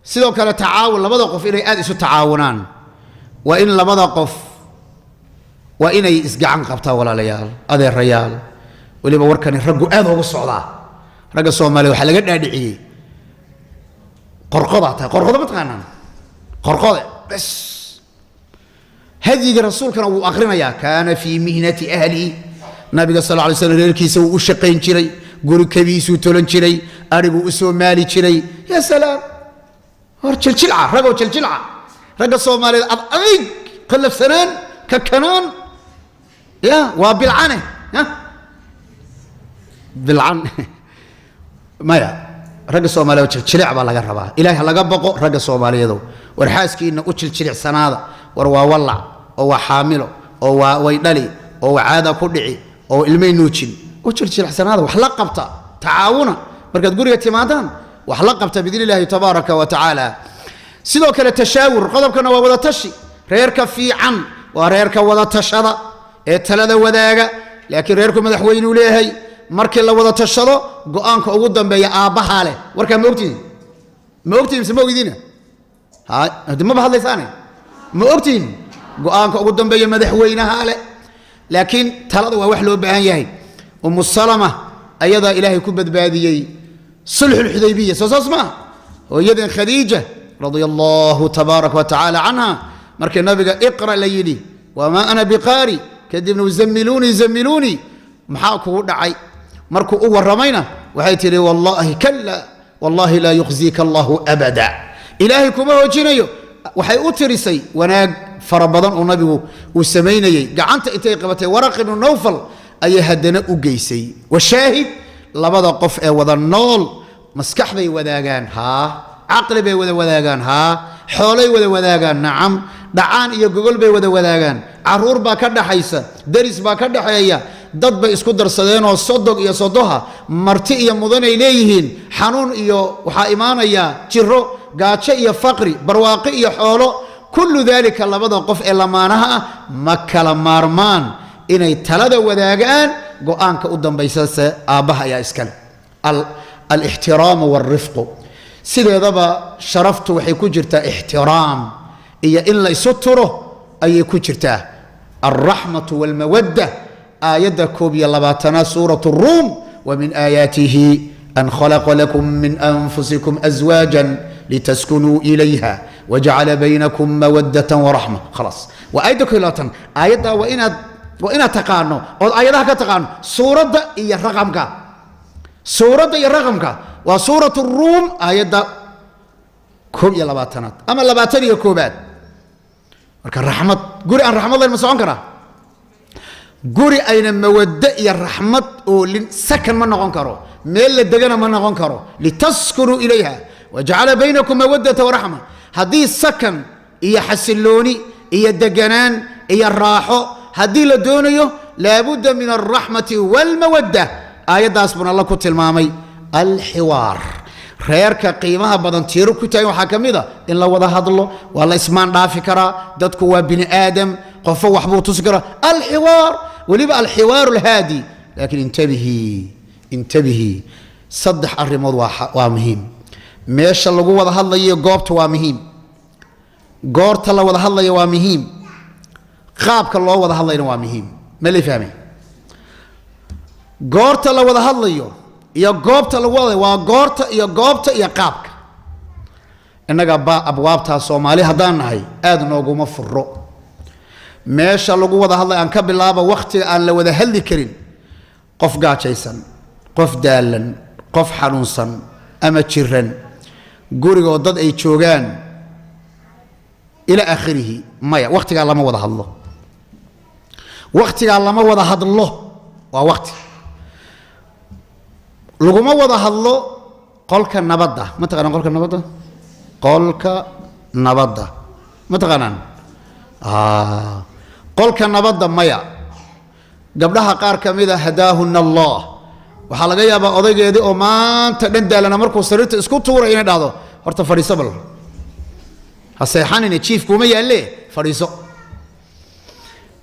S1: سيدا كان تعاون لبدا قف إلي آدسو تعاونان وإن لبدا قف وإن يسقعن قبطا ولا ليال هذا الريال واللي بوركني رجو هذا هو الصعداء رجع الصومالي وحلقة نادعي قرقضة بتغنى قرقضة بس هدي رسول كان أبو أخرنا يا كان في مهنة أهلي نبي صلى الله عليه وسلم ريركيس وشقين شري قول كبيس وتولن شري أرجو أسو مالي شري يا سلام ورجل شلعة رجو شل شلعة رجل صومالي الأرض قلف سنان ككنان يا وبالعنة ها بالعنة ما يا رجل صومالي وشل شلع بالله جربها إلهي الله جبقه رجل صومالي يدو ورحاسكي إنه وشل شلع سنة وروا والله أو حامله أو ويدلي أو عادة كدعي أو المين نوتشين وشل شلع سنة وحلقبته تعاونه مركز قرية تمادان وحلقبته بإذن الله تبارك وتعالى سيدو كلا تشاور قدب كنا ودا تشي ريرك في عن وريرك ودا تشدا الثلاثه وداغا لكن ريرك مدحوين وليهي markii la wada tashado go'aanka ugu dambeeya aabaha leh warka ma ogtiin samowdiina hadi ma bahadlaysaane ma ogtiin go'aanka ugu dambeeya madaxweynaha leh laakiin talada waa wax loo baahan yahay salama ayada ilaahay ku badbaadiyay sulhul hudaybiyah soo hooyadan khadiija رضي الله تبارك وتعالى عنها مركي النبي اقرأ ليلي وما أنا بقاري كدبنا زملوني محاكو دعي مركو أول رمينا وحيت لي والله كلا والله لا يخزيك الله أبدا إلهي كما هو جينيو وحي أترسي وناق فربضان النبي وسميني قعنت إتيقبتي ورق بن نوفل أي هدنا أقيسي والشاهد لبدا قف وذا النول مسكح بي وذاقان ها عقل بي وذاقان ها حولي وذاقان نعم دعان إيا ققل بي وذاقان عرور با كدحيسا درس با كدحيا dad bay isku darsadeen oo sodog iyo sodoha marti iyo mudan ay leeyihiin xanuun iyo waxa iimaanaya jiro gaajo iyo faqri barwaaqi iyo xoolo kullu dalika labada qof ee lamaanaha ma kala maarmaan inay talada wadaagaan go'aanka u dambaysa aabaha ayaa iskale al ihtiram wal rifq sideedaba sharaftu waxay ku jirtaa ihtiram iyo in la isu turo ayay ku jirtaa ar rahmatu wal mawaddah آية كوبية لباتنا سورة الروم ومن آياته أن خلق لكم من أنفسكم أزواجا لتسكنوا إليها وجعل بينكم مودة ورحمة خلاص وآية كلاتن آية وإن تقانو أو آية كتقانو سورة إيا رقمك وسورة الروم آية كوبية لباتنا أما لباتنا كوبات ولكن رحمة قولي أن رحمة الله المسعون كرا guri ayna mawadda iyo rahmad oo sakan ma noqon karo meel la degana ma noqon karo litaskuru ilayha waja'ala baynakum mawaddata wa rahma hadii sakan iyo xasilooni iyo deganaan iyo raaxo hadii la doonayo la budda min arrahmati wal mawadda ayadaas bun Allah ku tilmaamay al hiwar reerka qiimaha badan tiiro ku tahay waxa kamida in la wada hadlo waa la ismaan dhaafi kara dadku waa bini aadam qof wax buu tuskara al hiwar ولبا الحوار الهادي لكن انتبهي صدح الرمض ومهم ماشا لغو وضا هالله قوبت ومهم قورت الله وضا هالله ومهم قابك الله وضا هالله ومهم ما اللي فهمي قورت الله وضا هالله يا قوبت الله وضا وقورت يا قوبت يا قابك إنك أبوابتها الصومالي هدان هاي آدنا وقوم فرق meesha lagu wada hadlay aan ka bilaabo waqtiga aan la wada hadli karin qof gaajaysan qof daalan qof xanuunsan ama jiran guriga dad ay joogaan ila aakhirihi maya waqtiga lama wada hadlo waa waqti laguma wada hadlo qolka nabadda ma taqaan qolka nabadda ma taqaan qolka nabadda maya gabdhaha qaar kamida hadaahunna Allah waxa laga yaabaa odaygeedii oo maanta dhan daalana markuu sariirta isku tuuray inay dhahdo horta fariiso bal ha seexanina chief kuma yaale fariiso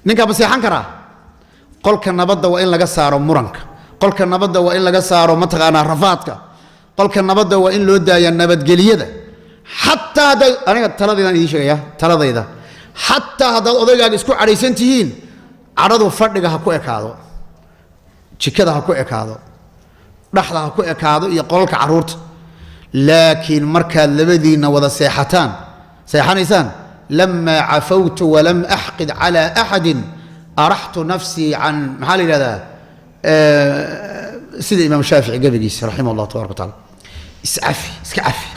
S1: ninka ma seexan kara qolka nabadda waa in laga saaro muranka qolka nabadda waa in laga saaro mataqaana rafaadka qolka nabadda waa in loo daayaa nabadgeliyada hatta aniga taladaydan idin sheegaya taladayda حتى هذا أضيق إسكو عريسنتين عرضوا فردها هكو إكادو شكذا هكو إكادو رحلة هكو إكادو يقولك عرورت لكن مركز لبدينا وذا سيحتان سيحان إنسان لما عفوت ولم أحقد على أحد أرحت نفسي عن محل هذا سيد الإمام الشافعي قبل رحمه الله تبارك وتعالى اسعفي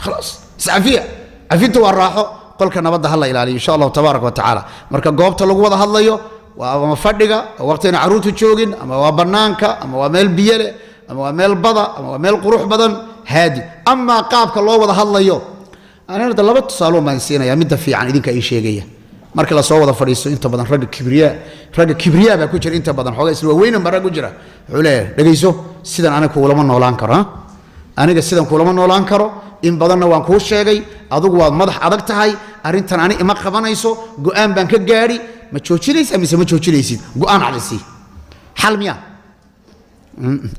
S1: خلاص اسعفيها عفيت والراحة قل كان بدها الله إلى إن شاء الله تبارك وتعالى مركا قوبت لو وضع الله وما فدقة وقتنا عروت تشوجن أما وبرنانك أما وميل بيله أما وميل بضا أما وميل قروح بدن هادي أما قابك الله وضع الله أنا طلبت صالون ما نسينا يا مدة في عن إذنك أي شيء جيه مركل صوّد فريسو أنت بدن رجل كبرياء بكوجر أنت بدن حاجة سلوا وين مرة كوجرة علاه لقيسو سيدنا أنا كولا من نولان كرا أنا قصيدنا كولا من نولان كرا إن بدن وان كوش شيء جي أذوق مضح أذقت هاي أرنتن أنا إما خبنا يسو جوان بنك جاري ما تشوفي ليس أمي سما تشوفي ليس جوان على سي حل ميا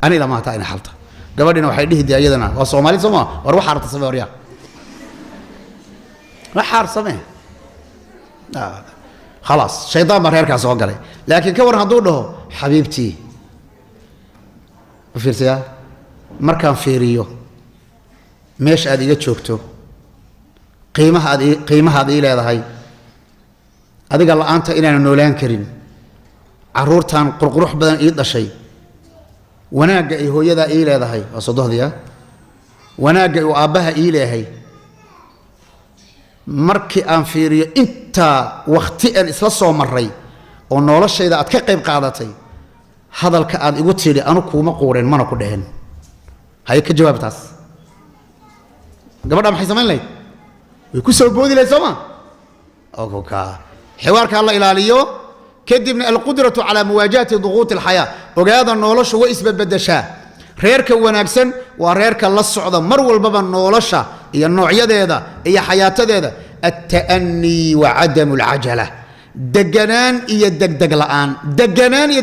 S1: أنا لما تعين حالته قبلنا وحيده دي أيدنا وصومالي سما وروح حارة سفاريا راح سماه خلاص شيطان مرير كاسو قال لكن كور هدوده حبيبتي فيرتيا مركان فيريو مش ادي جوجتو قيمه هذه leedahay adiga la'aanta inaan noolaan karin caruurtan qurqurux badan ii dhashay wanaaga ay hooyada ii leedahay waa sodohdiya wanaaga uu aabaha ii leeyahay markii aan fiiriyo inta waqti aan isla soo maray oo noloshayda aad ka qayb qaadatay hadalka aad igu tiri anu kuma qooreen mana ku dheheen hay ka jawaabtaas gabadha maxay samayn lahayd way ku soo boodi lahayd soma ogoka xiwaarka alla ilaaliyo kadibna alqudratu ala muwajahati dhughut alhaya ogaada noloshu way isbadbadashaa reerka wanaagsan waa reerka la socda mar walba nolosha iyo noocyadeeda iyo xayaatadeeda at-ta'anni wa 'adam al-'ajala deganaan iyo degdeg la'aan deganaan iyo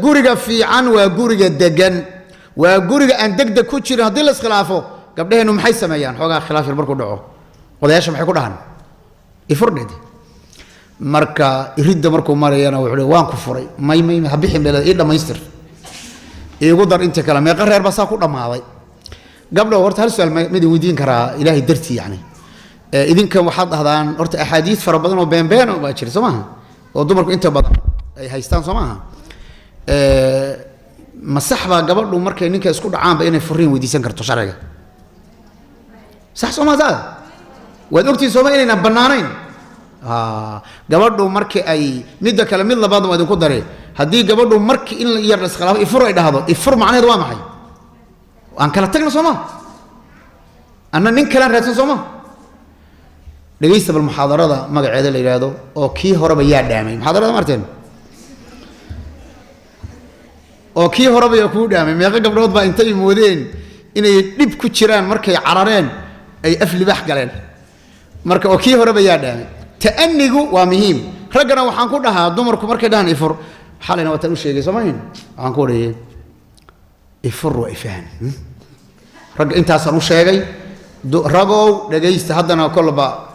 S1: guriga fiican waa guriga degan waa guriga aan degdeg ku jirin hadii la iskhilaafo gabdhaheenu maxay sameeyaan xogaa khilaaf yar markuu dhaco odayaasha maxay ku dhahan ifurdheed marka iridda markuu marayana wuxuu waan ku furay may habixin beelad ii dhamaystir iigu dar inta kale meeqa reer baa saa ku dhamaaday gabdho horta hal su'aal ma idin weydiin karaa ilaahay dartii yani idinka waxaad dhahdaan horta axaadiis fara badan oo been oo baa jira Soomaha oo dumarku inta badan ay haystaan Soomaha masaxba gabadhu markay ninka isku dhacaanba inay furiin weydiisan karto sharciga sax Soomaha waad ogtiin Soomaha inayna banaanayn gabadhu markii ay midda kale mid labaad waa idin ku daray haddii gabadhu markii in yar iskhilaaf ifur ay dhahdo ifur macnaheedu waa maxay aan kala tagno Soomaa anna nin kala raadsan Soomaa dhageysta bal muhaadarada magaceeda la yiraahdo oo kii horeba yaa dhaamay muhaadarada marteen oo kii horeba yaa ku dhaamay meeqa gabdhood baa intay moodeen inay dib ku jiraan markay carareen ay aflibax galeen marka oo kii horeba yaa dhaamay ta'annigu waa muhiim ragana waxaan ku dhahaa dumarku markay dhahan ifur xalina wata u sheegay Soomaaliin waxaan ku wariyay ifur wa ifaan rag intaasaan u sheegay ragow dhageysta haddana kolba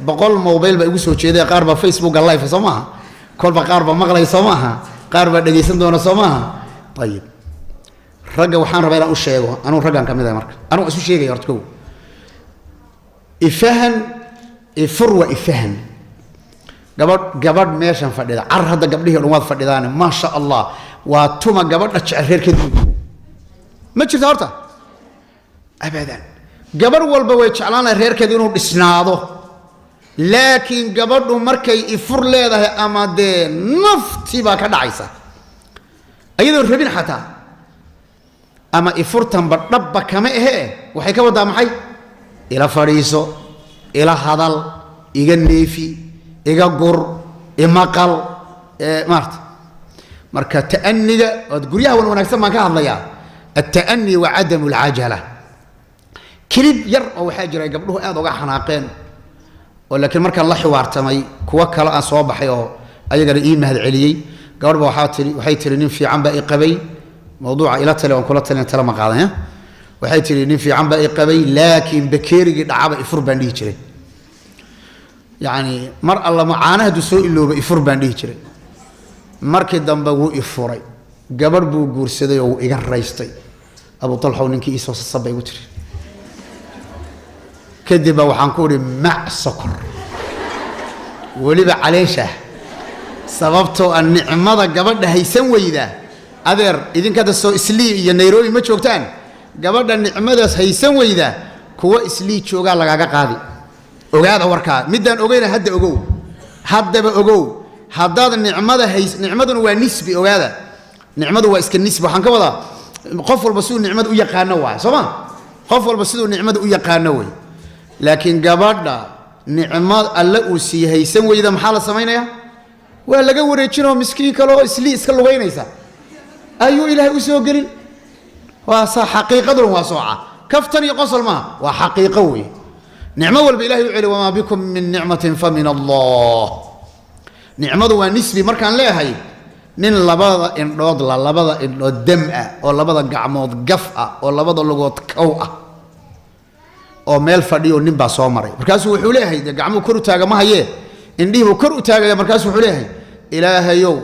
S1: boqol mobile ba igu soo jeeday qaar ba Facebook live Soomaha kolba qaar ba maqlay Soomaha qaar ba dhageysan doona Soomaha tayib raga waxaan rabaa inaan u sheego anu ragan kamid ah marka anu isu sheegay horta kow ifaan ifur wa ifaan gabadh meeshan fadhida car hadda gabdhihii dhan waad fadhidaan ma sha Allah waa tuma gabadha jecel reerkeedu ma jirto horta abadan gabadh walba way jeclaan reerkeedu inuu dhisnaado laakiin gabadhu markay ifur leedahay ama de nafti ba ka dhacaysa ayadoo rabin xataa ama ifurtan badhabba kama ahe waxay ka wadaa maxay ila fariiso ila hadal iga neefi iga gur imaqal maarta marka ta'anniga oo guryaha wanaagsan ma ka hadlayaa at-ta'anni wa 'adam al-'ajala kilib yar oo waxa jira gabdhuhu aad uga xanaaqeen oo laakiin marka la xiwaartamay kuwa kale aan soo baxay oo ayagana ii mahad celiyay gabadha waxay tiri nin fiican baa i qabay mawduuca ila tale oo kula talin tala ma qaadan waxay tiri nin fiican baa i qabay laakiin bakeerigi dhacaba ifur baan dhihi jiray يعني مر الله معانه دسو إلوبا إفر بانديه جري مركي دنبا وو إفوري قبر بو قورسيدي او إيغان رايستي أبو طلحة وننكي إيسوس الصبا يوتري كدبا وحانكوري مع سكر waliba caleesha sababtoo aan nicmada gabadha haysan weyda adeer idinkada soo islii iyo Nairobi ma joogtaan gabadha nicmadaas haysan weyda kuwa islii jooga lagaga qaadi ogaada warka midaan ogeyna hadda ogow haddaba ogow haddaad nicmaduna waa nisbi ogaada nicmadu waa iska nisbi waxaan ka wadaa qof walba siduu nicmada u yaqaano waa Soomaa qof walba siduu nicmada u yaqaano way laakiin gabadha nicmad alla uu sii haysan weyda maxaa la sameeynaya waa laga wareejinoo miskiin kale oo islii iska lugeynaysa ayuu ilaahay u soo gelin waa xaqiiqadu waa sooca kaftan iyo qosol ma waa xaqiiqo way nicmo walba ilaahay u celi wama bikum min ni'matin fa min Allah nicmadu waa nisbi markaan leeyahay nin labada indhood dam ah oo labada gacmood gaf ah oo labada lugood kow ah oo meel fadhiyo nin baa soo maray markaasuu wuxuu leeyahay gacmo kor u taaga ma hayee indhihiibu kor u taagaya markaasuu wuxuu leeyahay ilaahayow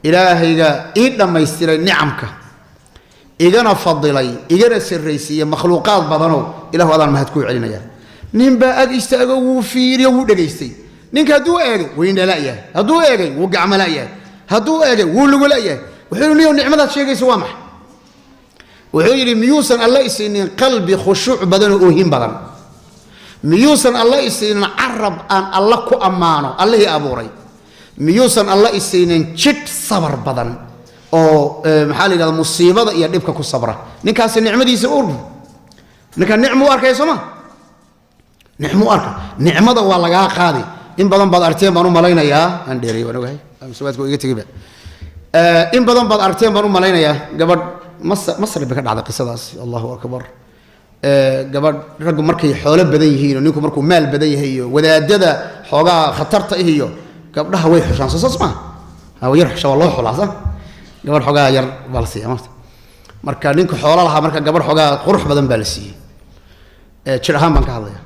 S1: ilaahayga ii dhammaystiray nicamka igana fadilay igana sirraysiiyey makhluuqaad badanow ilaahu adaan mahad kuu celinaya nin baa ag istaago wuu fiiriyo wuu dhegaystay ninka hadduu eegay wuu indhala'yahay hadduu eegay wuu gacmo la'yahay hadduu eegay wuu lugu la'yahay wuxuu yidhi niyow nicmadaad sheegaysa waa maxay wuxuu yidhi miyuusan alla isiinin qalbi khushuuc badan oo oohin badan miyuusan alla isiinin carab aan alla ku ammaano allihii abuuray miyuusan alla isiinin jidh sabar badan oo maxaa la yidhahdaa musiibada iyo dhibka ku sabra ninkaasi nicmadiisa ninka nicmu arkay Soomaa nicmu arka nicmada waa lagaa qaadi in badan baad arteen baan u malaynayaa aan dheeray waan ogahay su'aadku iga tagay in badan baad arteen baan u malaynayaa gabadh masr bay ka dhacday qisadaas Allahu akbar gabadh rag markay xoolo badan yihiin ninku markuu maal badan yahay iyo wadaadada xoogaa khatarta iyo gabdhaha way xushaan soo ma ha yar xusha wallahu xulaasa gabadh xoogaa yar balsiya marka ninku xoolo laha marka gabadh xoogaa qurux badan baa la siiyay jir ahaan baan ka hadlaya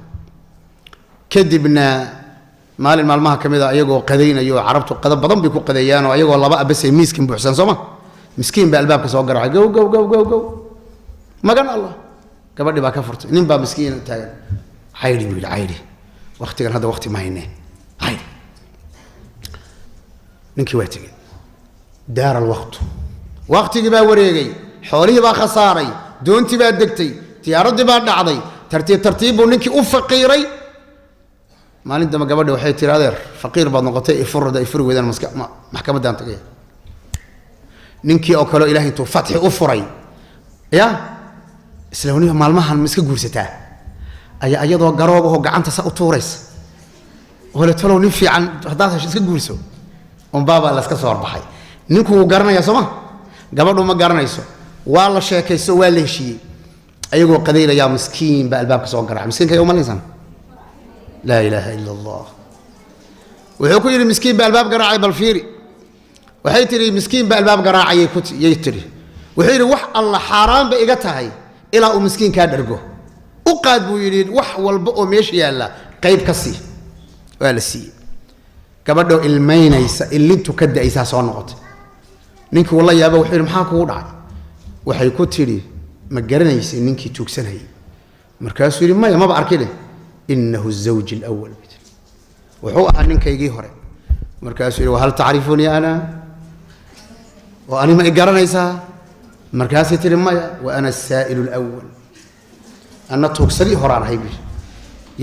S1: kadibna maalin maalmaha kamida ayagoo qadaynayo carabtu qadab badan bay ku qadeeyaan oo ayagoo laba abasay miiskin buuxsan Soomaa miskiin baa albaabka soo garacay gow magan Allah gabadhi baa ka furtay nin baa miskiin taagan haydi wiil haydi waqtigan hada waqti ma hayneen haydi ninkii waa tagay daar waqtigi baa wareegay xoolihii baa khasaaray doontii baa degtay tiyaaradii baa dhacday tartiib buu ninkii u faqiiray maalin dama gabadhi waxay tiri adeer faqiir baad noqotay ifur weydaan maxkamadan tagay ninkii oo kale ilaahay intuu fatxi u furay ya islaamniga maalmahan miska guursataa ayaa iyadoo garoob oo gacanta sa u tuuraysa wala talow nin fiican hadaad hesho iska guurso on baaba la iska soo horbaxay ninku uu garanaya Soomaa gabadhu ma garanayso waa la sheekayso waa la heshiiyey ayagoo qadeylaya miskiin baa albaabka soo garacay miskiinka ay u malaysan laa ilaaha illa Allah wuxuu ku yidhi miskiin baa albaab garaacay bal fiiri waxay tiri miskiin baa albaab garaacay yay tiri wuxuu yidhi wax alla xaaraan ba iga tahay ilaa uu miskiin ka dhargo u qaad buu yidhi wax walba oo meesha yaala qayb ka sii waa la siiyey gabadho ilmaynaysa ilintu ka da'aysa soo noqotay ninkii walla yaaba wuxuu yidhi maxaa kugu dhacay waxay ku tiri ma garanaysay ninkii tuugsanayay markaasuu yidhi maya maba arkine innahu zawji alawwal wuxuu ahaa ninkaygii hore markaasuu yidhi wahal tacrifuni ana oo ani ma i garanaysaa markaasay tiri maya wa ana asaa'ilu alawwal ana tuugsadii horaan ahay bi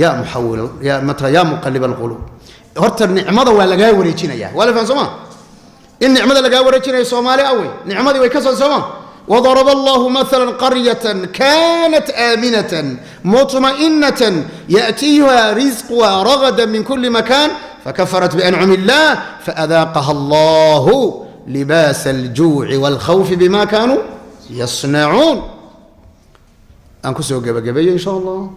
S1: yaa muxawil yaa muqallib alqulub horta nicmada waa lagaa wareejinayaa waa la faham Soomaa in nicmada lagaa wareejinayo Soomaali awey nicmadii way ka soo Soomaa وضرب الله مثلا قرية كانت آمنة مطمئنة يأتيها رزقها رغدا من كل مكان فكفرت بأنعم الله فأذاقها الله لباس الجوع والخوف بما كانوا يصنعون أنكسوا قبقبية إن شاء الله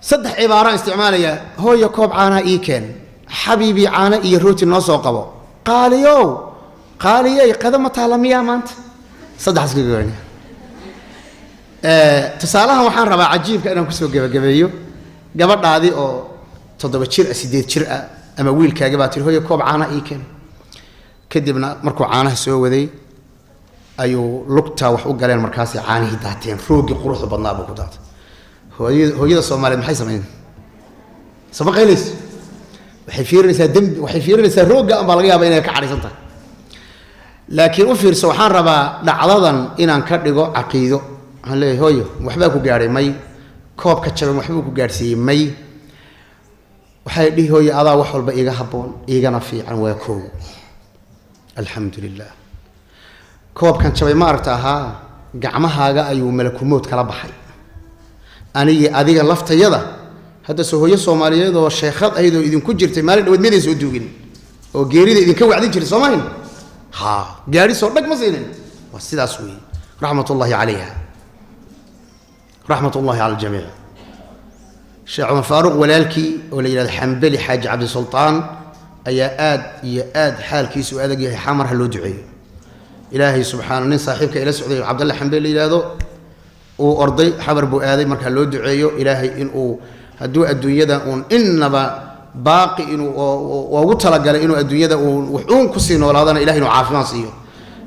S1: صدح عبارة استعمالية هو يكوب عانا إيكن حبيبي عانا إيروتي الناس وقبو قال يو قال يا قدم تعلميا مانت صدح سكيغوني تصالحها waxaan rabaa cajiibka inaan ku soo gabagabeeyo gabadhaadi oo 7 jir 8 jir ama wiilkaaga baa tirooyo koob caana ii keen kadibna markuu caanaha soo waday ayuu lugta wax u galeen markaas caanihii daateen roogi quruxda badnaa buu ku daatay hooyada Soomaaliyeed maxay sameeyeen sabaqayleys waxay fiirinaysaa rooga ama laga yaabaa inay ka xariisan tahay laakiin u fiirso waxaan rabaa dhacdadan inaan ka dhigo caqiido aan leeyahay hooyo waxba ku gaaray may koobka jaban waxba ku gaarsiiyay may waxay dhihi hooyo adaa wax walba iga haboon igana fiican waa koow alxamdulilah koobkan jabay ma aragtaa gacmahaaga ayuu malakumood kala baxay anigi adiga laftayada hadda soo hooyo Soomaaliyeed oo sheekad ayadoo idinku jirtay maalin dhawaad meeday soo duugin oo geerida idinka wacdin jiray Soomaaliyeed gaari soo dhag ma siinin waa sidaas weey rahmatullahi alayha rahmatullahi ala al-jami' Sheikh Umar Faaruq walaalki oo la yiraahdo Xambali Xaaji Cabdi Sultaan ayaa aad iyo aad xaalkiisu adag yahay xamar loo duceeyo ilaahay subxaanahu nin saaxiibka ila socday Cabdalla Xambali la yiraahdo oo orday xabar buu aaday marka loo duceeyo ilaahay in uu haduu adduunyada uun innaba baaqi inuu ugu talagalay inuu adduunyada uun wuxuun ku sii noolaadana ilaahay inuu caafimaad siiyo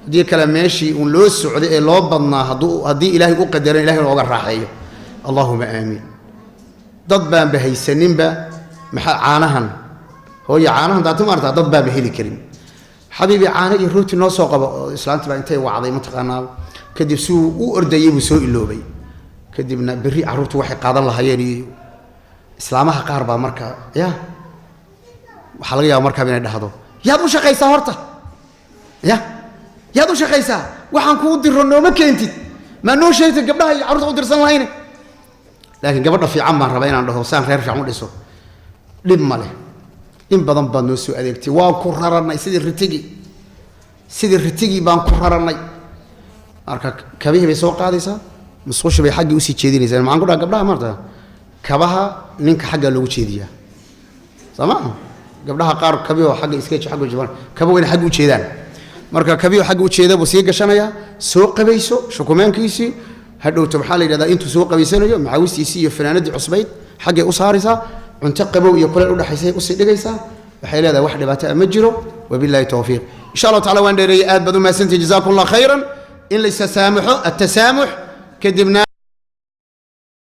S1: hadii kala meeshii uun loo socday ee loo badnaa hadii ilaahay u qadaray ilaahay inuu uga raaxeeyo allahumma aamin dad baan bahaysaninba maxaa caanahan hooyo caanahan daad marta dad baan heli karin حبيبي عاني روتي نوصو قبا إسلامتي بقى انتي وعضي منطقنا كدب سو وأردي بسوء اللوبي كدبنا بري عروت واحد قاد الله هيني إسلامها قاربة مركا وحلقيا مركا بين هذا يا دو شقيسة هرتا يا دو شقيسة وحن كود الرنو ما كنتي ما نو شيء قبلها عروت قدر سنة هيني لكن قبلنا في عمر ربينا عنده سام خير في عمود اسو لما له إن بدن بنوسو أديكتي وكررنا سيد الرتيجي بان كررنا أركا كبيه بيسوق قادسة مسخوش بحاجة وسي تشيديني زين ما عنقولها قبلها مرة كبها نينك حاجة لو تشيديا تمام قبلها قار كبيه وحاجة إسكيتش حاجة جبان كبيه وين حاجة تشيدان مركا كبيه وحاجة تشيدا بسيق شنايا سوق بيسو شو كمان كيسي هدو تبحالي إذا أنتو سوق بيسنا يوم عاوزتي سي فلانة عصبيت حاجة أصارسة عنتقبوا يقول له حسين أصيد جيسا وحيل هذا واحد بتاع مجره وبالله التوفيق إن شاء الله تعالى وين دري بدون ما سنتي جزاكم الله خيرا إلا التسامح كدبنا